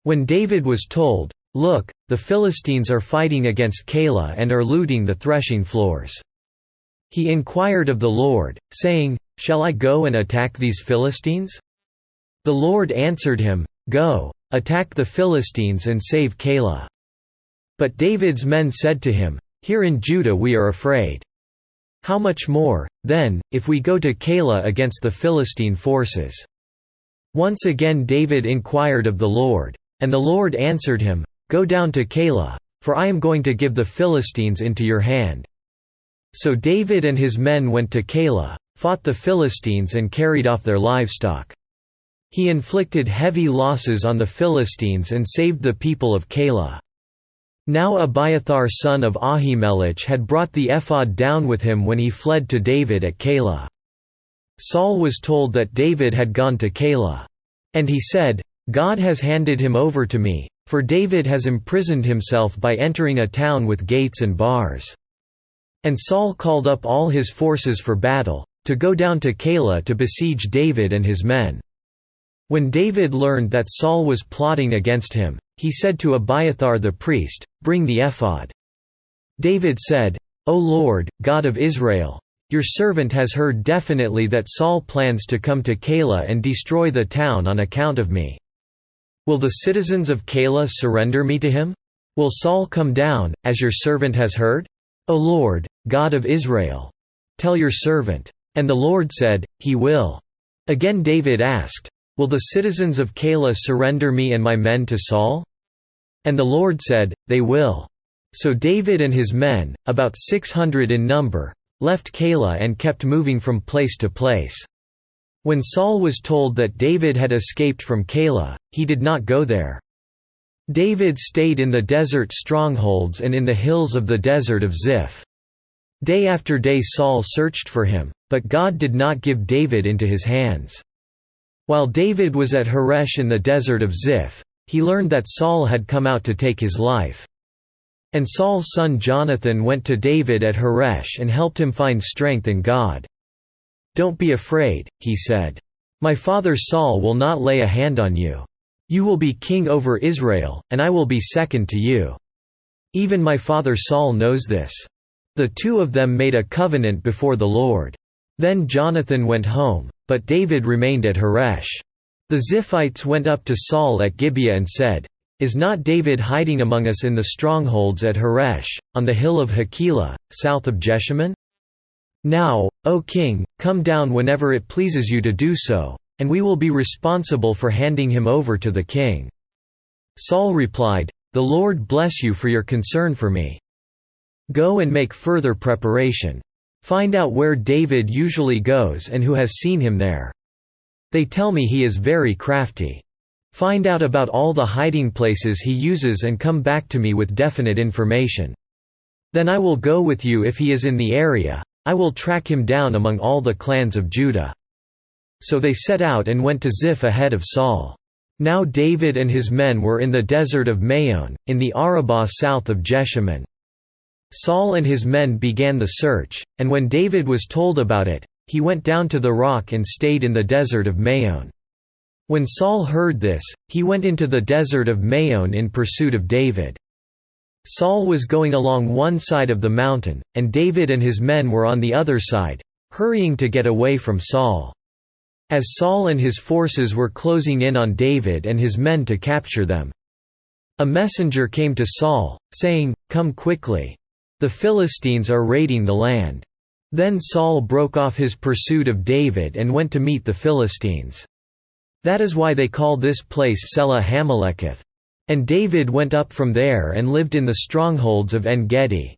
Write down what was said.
When David was told, "Look, the Philistines are fighting against Keilah and are looting the threshing floors," he inquired of the Lord, saying, "Shall I go and attack these Philistines?" The Lord answered him, "Go, attack the Philistines and save Keilah." But David's men said to him, "Here in Judah we are afraid. How much more, then, if we go to Keilah against the Philistine forces?" Once again David inquired of the Lord, and the Lord answered him, "Go down to Keilah, for I am going to give the Philistines into your hand." So David and his men went to Keilah, fought the Philistines and carried off their livestock. He inflicted heavy losses on the Philistines and saved the people of Keilah. Now Abiathar son of Ahimelech had brought the ephod down with him when he fled to David at Keilah. Saul was told that David had gone to Keilah. And he said, "God has handed him over to me, for David has imprisoned himself by entering a town with gates and bars." And Saul called up all his forces for battle, to go down to Keilah to besiege David and his men. When David learned that Saul was plotting against him, he said to Abiathar the priest, "Bring the ephod." David said, "O Lord, God of Israel, your servant has heard definitely that Saul plans to come to Keilah and destroy the town on account of me. Will the citizens of Keilah surrender me to him? Will Saul come down, as your servant has heard? O Lord, God of Israel, tell your servant." And the Lord said, "He will." Again David asked, "Will the citizens of Keilah surrender me and my men to Saul?" And the Lord said, "They will." So David and his men, about 600 in number, left Keilah and kept moving from place to place. When Saul was told that David had escaped from Keilah, he did not go there. David stayed in the desert strongholds and in the hills of the desert of Ziph. Day after day Saul searched for him, but God did not give David into his hands. While David was at Horesh in the desert of Ziph, he learned that Saul had come out to take his life. And Saul's son Jonathan went to David at Horesh and helped him find strength in God. "Don't be afraid," he said. "My father Saul will not lay a hand on you. You will be king over Israel, and I will be second to you. Even my father Saul knows this." The two of them made a covenant before the Lord. Then Jonathan went home, but David remained at Horesh. The Ziphites went up to Saul at Gibeah and said, "Is not David hiding among us in the strongholds at Horesh, on the hill of Hakilah, south of Jeshimon? Now, O king, come down whenever it pleases you to do so, and we will be responsible for handing him over to the king." Saul replied, "The Lord bless you for your concern for me. Go and make further preparation. Find out where David usually goes and who has seen him there. They tell me he is very crafty. Find out about all the hiding places he uses and come back to me with definite information. Then I will go with you if he is in the area. I will track him down among all the clans of Judah." So they set out and went to Ziph ahead of Saul. Now David and his men were in the desert of Maon, in the Arabah south of Jeshimon. Saul and his men began the search, and when David was told about it, he went down to the rock and stayed in the desert of Maon. When Saul heard this, he went into the desert of Maon in pursuit of David. Saul was going along one side of the mountain, and David and his men were on the other side, hurrying to get away from Saul. As Saul and his forces were closing in on David and his men to capture them, a messenger came to Saul, saying, "Come quickly. The Philistines are raiding the land." Then Saul broke off his pursuit of David and went to meet the Philistines. That is why they call this place Selah Hameleketh. And David went up from there and lived in the strongholds of En-Gedi.